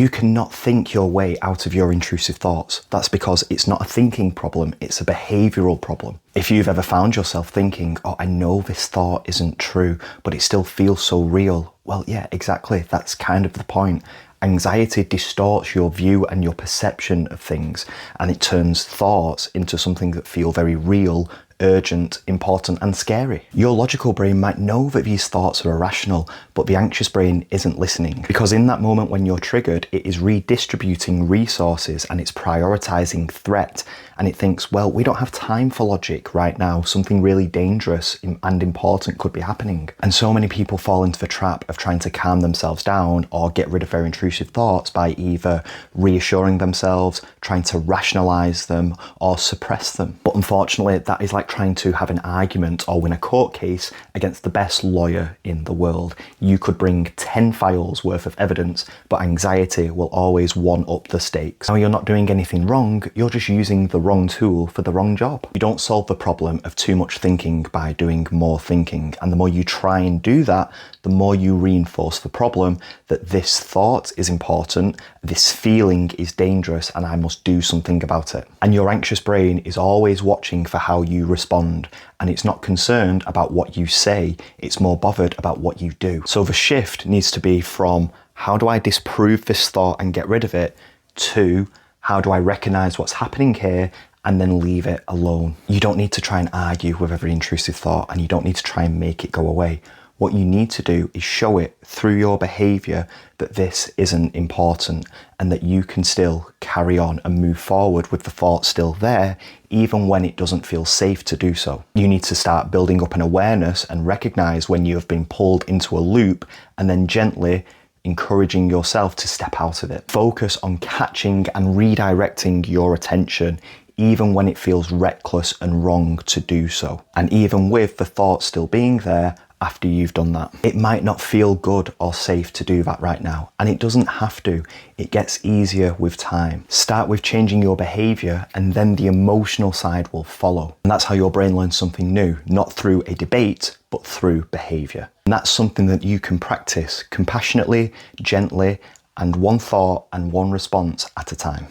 You cannot think your way out of your intrusive thoughts. That's because it's not a thinking problem, it's a behavioural problem. If you've ever found yourself thinking, oh, I know this thought isn't true, but it still feels so real. Well, yeah, exactly. That's kind of the point. Anxiety distorts your view and your perception of things, and it turns thoughts into something that feel very real, urgent, important, and scary. Your logical brain might know that these thoughts are irrational, but the anxious brain isn't listening. Because in that moment when you're triggered, it is redistributing resources and it's prioritizing threat. And it thinks, well, we don't have time for logic right now. Something really dangerous and important could be happening. And so many people fall into the trap of trying to calm themselves down or get rid of their intrusive thoughts by either reassuring themselves, trying to rationalize them, or suppress them. But unfortunately, that is like trying to have an argument or win a court case against the best lawyer in the world. You could bring 10 files worth of evidence, but anxiety will always one up the stakes. Now, you're not doing anything wrong, you're just using the wrong tool for the wrong job. You don't solve the problem of too much thinking by doing more thinking, and the more you try and do that, the more you reinforce the problem that this thought is important, this feeling is dangerous, and I must do something about it. And your anxious brain is always watching for how you respond, and it's not concerned about what you say, it's more bothered about what you do. So the shift needs to be from, how do I disprove this thought and get rid of it, to, how do I recognize what's happening here and then leave it alone. You don't need to try and argue with every intrusive thought, and you don't need to try and make it go away. What you need to do is show it through your behavior that this isn't important and that you can still carry on and move forward with the thought still there, even when it doesn't feel safe to do so. You need to start building up an awareness and recognize when you have been pulled into a loop, and then gently encouraging yourself to step out of it. Focus on catching and redirecting your attention, even when it feels reckless and wrong to do so. And even with the thought still being there, after you've done that. It might not feel good or safe to do that right now, and it doesn't have to. It gets easier with time. Start with changing your behavior, and then the emotional side will follow. And that's how your brain learns something new, not through a debate, but through behavior. And that's something that you can practice compassionately, gently, and one thought and one response at a time.